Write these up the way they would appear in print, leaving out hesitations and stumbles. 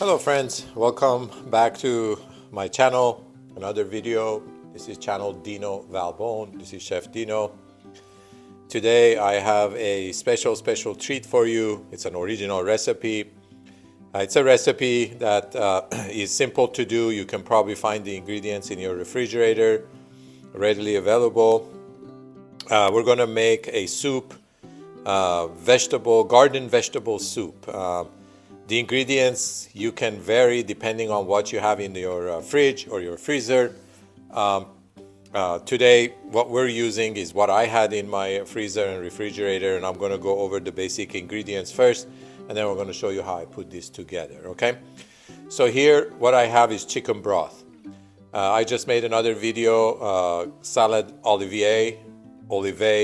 Hello friends, welcome back to my channel, another video. This is channel Dino Valbone. This is Chef Dino. Today I have a special treat for you. It's an original recipe. It's a recipe that is simple to do. You can probably find the ingredients in your refrigerator, readily available. We're gonna make a soup, garden vegetable soup. The ingredients you can vary depending on what you have in your fridge or your freezer. Today what we're using is what I had in my freezer and refrigerator, and I'm going to go over the basic ingredients first, and then we're going to show you how I put this together. Okay, so here what I have is chicken broth. I just made another video, salad olivier,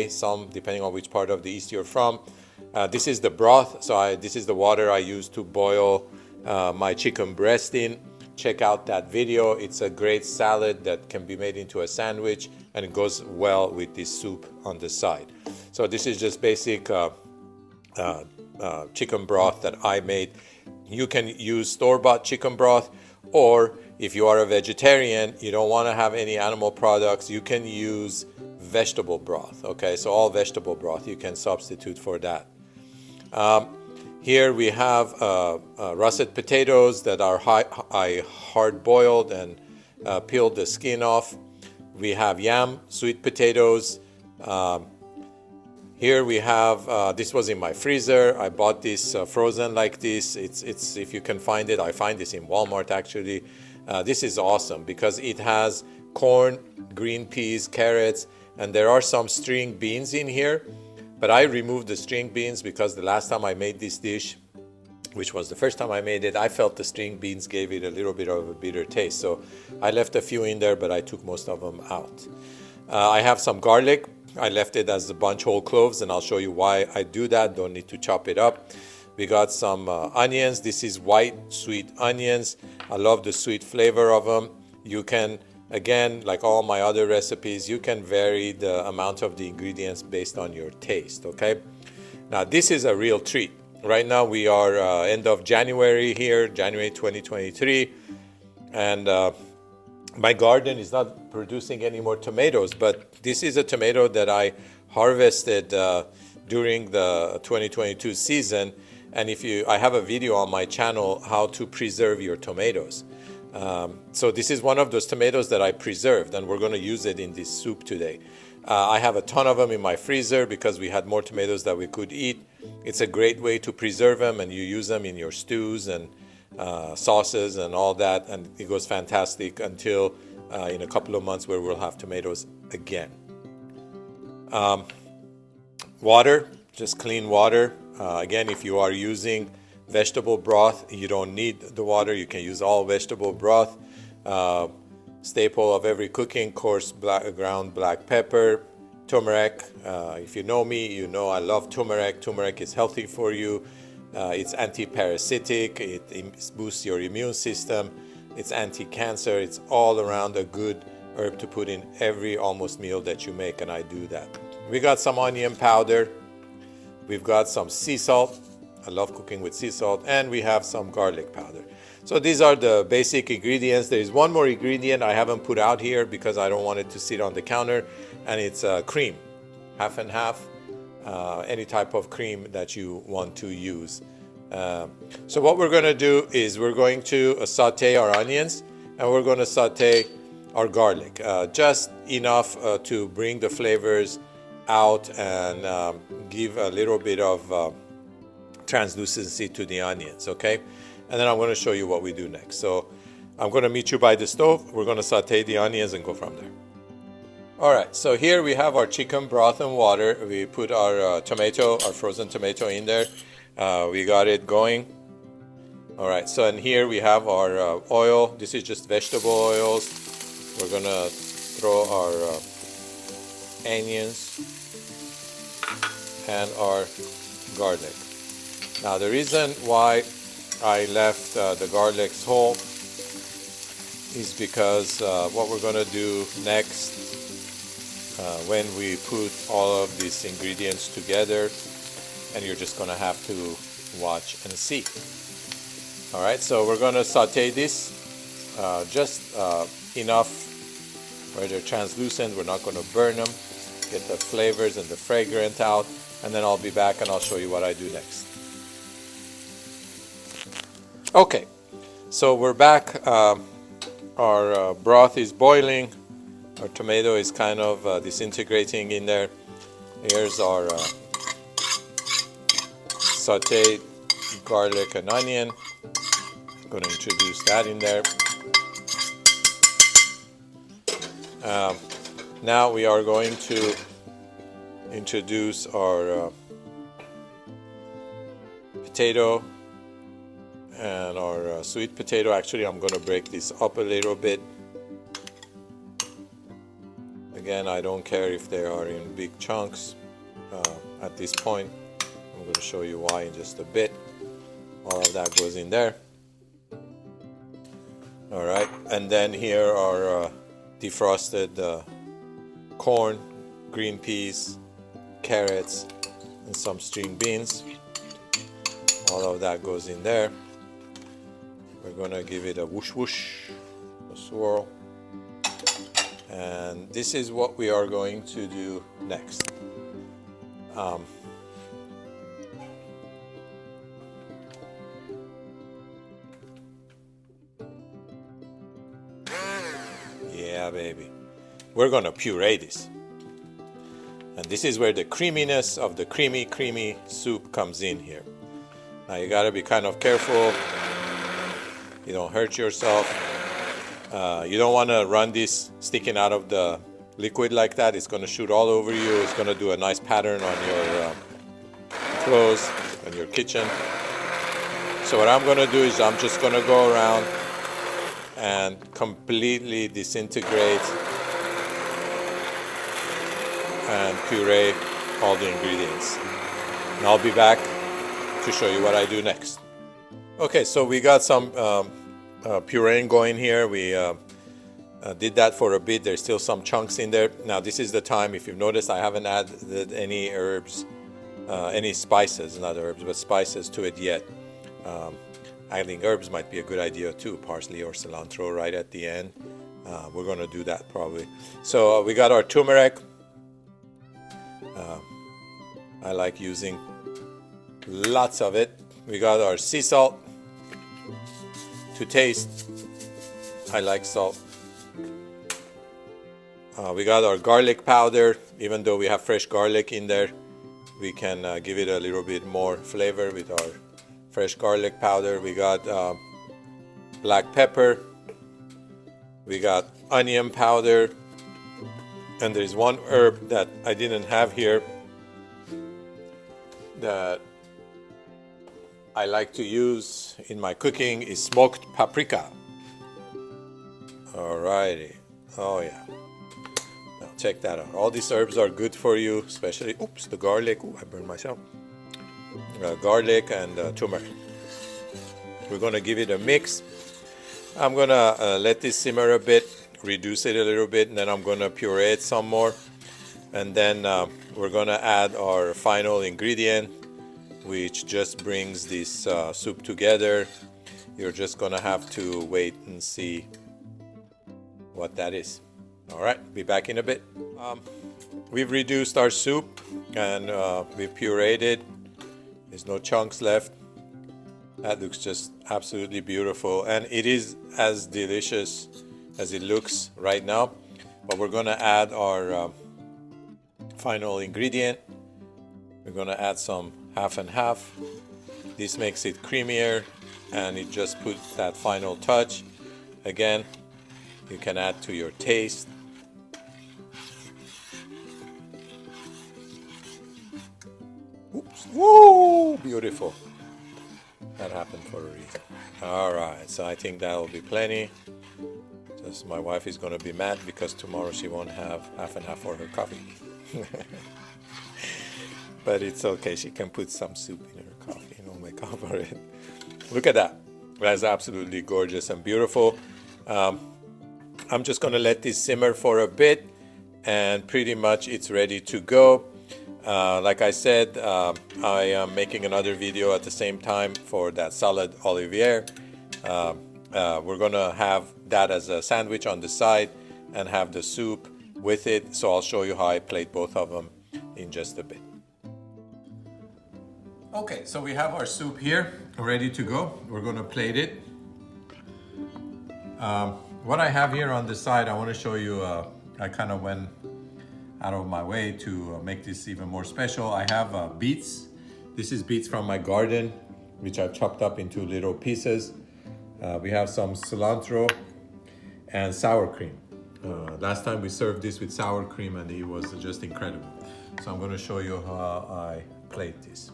some depending on which part of the East you're from. This is the broth, so this is the water I use to boil my chicken breast in. Check out that video. It's a great salad that can be made into a sandwich, and it goes well with this soup on the side. So this is just basic chicken broth that I made. You can use store-bought chicken broth, or if you are a vegetarian, you don't want to have any animal products, you can use vegetable broth. Okay, so all vegetable broth you can substitute for that. Here we have russet potatoes that are I hard-boiled and peeled the skin off. We have yam, sweet potatoes. Here we have, this was in my freezer. I bought this frozen like this. It's if you can find it, I find this in Walmart actually. This is awesome because it has corn, green peas, carrots, and there are some string beans in here. But I removed the string beans because the last time I made this dish, which was the first time I made it, I felt the string beans gave it a little bit of a bitter taste. So I left a few in there, but I took most of them out. I have some garlic. I left it as a bunch whole cloves, and I'll show you why I do that. Don't need to chop it up. We got some onions. This is white sweet onions. I love the sweet flavor of them. You can, again, like all my other recipes, you can vary the amount of the ingredients based on your taste, okay? Now, this is a real treat. Right now, we are end of January here, January 2023, and my garden is not producing any more tomatoes, but this is a tomato that I harvested during the 2022 season, and I have a video on my channel how to preserve your tomatoes. So this is one of those tomatoes that I preserved, and we're going to use it in this soup today. I have a ton of them in my freezer because we had more tomatoes that we could eat. It's a great way to preserve them, and you use them in your stews and sauces and all that, and it goes fantastic until in a couple of months where we'll have tomatoes again. Water, just clean water. Again, if you are using vegetable broth, you don't need the water. You can use all vegetable broth. Staple of every cooking course, ground black pepper, turmeric. If you know me, you know I love turmeric. Turmeric is healthy for you. It's anti-parasitic. It boosts your immune system. It's anti-cancer. It's all around a good herb to put in every almost meal that you make, and I do that. We got some onion powder. We've got some sea salt. I love cooking with sea salt, and we have some garlic powder. So these are the basic ingredients. There is one more ingredient I haven't put out here because I don't want it to sit on the counter, and it's cream, half and half, any type of cream that you want to use. So what we're going to do is we're going to saute our onions, and we're going to saute our garlic, just enough to bring the flavors out and give a little bit of translucency to the onions, okay? And then I'm going to show you what we do next. So I'm going to meet you by the stove. We're going to saute the onions and go from there. All right, so here we have our chicken broth and water. We put our our frozen tomato in there. We got it going. All right, so and here we have our oil. This is just vegetable oils. We're going to throw our onions and our garlic. Now the reason why I left the garlics whole is because what we're going to do next when we put all of these ingredients together, and you're just going to have to watch and see. All right, so we're gonna saute this just enough where they're translucent. We're not gonna burn them. Get the flavors and the fragrance out, and then I'll be back and I'll show you what I do next. Okay, so we're back. Our broth is boiling. Our tomato is kind of disintegrating in there. Here's our sauteed garlic and onion. I'm going to introduce that in there. Now we are going to introduce our potato and our sweet potato. Actually, I'm going to break this up a little bit. Again, I don't care if they are in big chunks at this point. I'm going to show you why in just a bit. All of that goes in there. All right, and then here are defrosted corn, green peas, carrots, and some string beans. All of that goes in there. We're gonna give it a whoosh whoosh, a swirl. And this is what we are going to do next. Yeah, baby. We're gonna puree this. And this is where the creaminess of the creamy soup comes in here. Now you gotta be kind of careful. You don't hurt yourself. You don't want to run this sticking out of the liquid like that. It's going to shoot all over you. It's going to do a nice pattern on your clothes and your kitchen. So what I'm going to do is I'm just going to go around and completely disintegrate and puree all the ingredients. And I'll be back to show you what I do next. Okay, so we got some pureeing going here. We did that for a bit. There's still some chunks in there. Now this is the time, if you've noticed, I haven't added any herbs, any spices, not herbs, but spices to it yet. Adding herbs might be a good idea too, parsley or cilantro right at the end. We're gonna do that probably. So we got our turmeric. I like using lots of it. We got our sea salt. To taste, I like salt. We got our garlic powder. Even though we have fresh garlic in there, we can give it a little bit more flavor with our fresh garlic powder. We got black pepper. We got onion powder. And there's one herb that I didn't have here that I like to use in my cooking is smoked paprika. Alrighty. Oh yeah. Now check that out. All these herbs are good for you, especially, oops, the garlic. Ooh, I burned myself. Garlic and turmeric. We're gonna give it a mix. I'm gonna let this simmer a bit, reduce it a little bit, and then I'm gonna puree it some more. And then we're gonna add our final ingredient, which just brings this soup together. You're just gonna have to wait and see what that is. All right, be back in a bit. We've reduced our soup and we've pureed it. There's no chunks left. That looks just absolutely beautiful, and it is as delicious as it looks right now. But we're gonna add our final ingredient. We're gonna add some half and half. This makes it creamier and it just puts that final touch. Again, you can add to your taste. Oops. Woo! Beautiful. That happened for a reason. All right, so I think that'll be plenty. Just my wife is gonna be mad because tomorrow she won't have half and half for her coffee. But it's okay, she can put some soup in her coffee and I'll make up for it. Look at that. That's absolutely gorgeous and beautiful. I'm just gonna let this simmer for a bit and pretty much it's ready to go. Like I said, I am making another video at the same time for that salad Olivier. We're gonna have that as a sandwich on the side and have the soup with it. So I'll show you how I plate both of them in just a bit. Okay, so we have our soup here ready to go. We're gonna plate it. What I have here on the side, I want to show you, I kind of went out of my way to make this even more special. I have beets. This is beets from my garden, which I've chopped up into little pieces. We have some cilantro and sour cream. Last time we served this with sour cream and it was just incredible. So I'm going to show you how I plate this.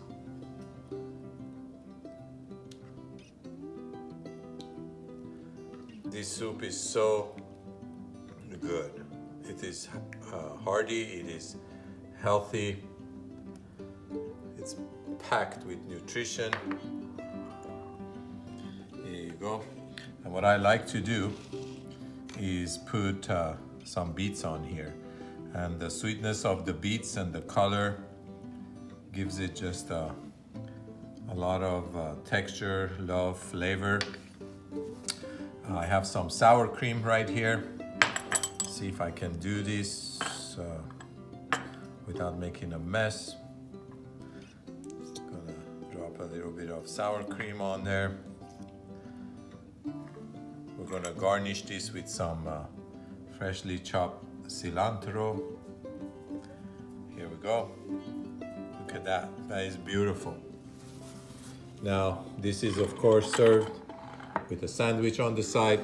This soup is so good. It is hearty, it is healthy, it's packed with nutrition. There you go. And what I like to do is put some beets on here. And the sweetness of the beets and the color gives it just a lot of texture, love, flavor. I have some sour cream right here. See if I can do this without making a mess. Just gonna drop a little bit of sour cream on there. We're gonna garnish this with some freshly chopped cilantro. Here we go. Look at that, that is beautiful. Now, this is of course served with a sandwich on the side.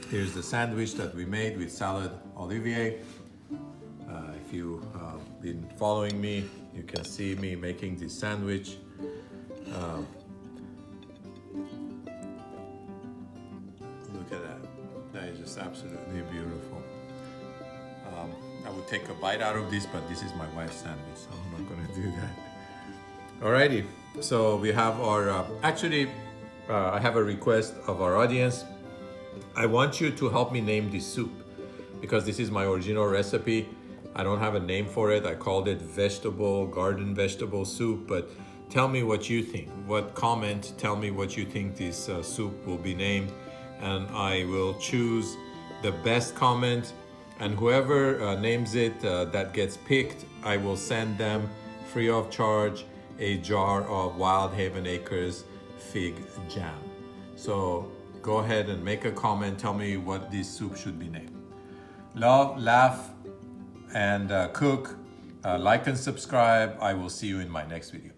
Here's the sandwich that we made with salad olivier. If you've been following me, you can see me making this sandwich. Look at that. That is just absolutely beautiful. I would take a bite out of this, but this is my wife's sandwich, so I'm not gonna do that. Alrighty, so we have our, I have a request of our audience. I want you to help me name this soup because this is my original recipe. I don't have a name for it. I called it garden vegetable soup, but tell me what you think. Tell me what you think this soup will be named, and I will choose the best comment, and whoever names it that gets picked, I will send them free of charge a jar of Wild Haven Acres fig jam. So go ahead and make a comment. Tell me what this soup should be named. Love, laugh, and cook. Like and subscribe. I will see you in my next video.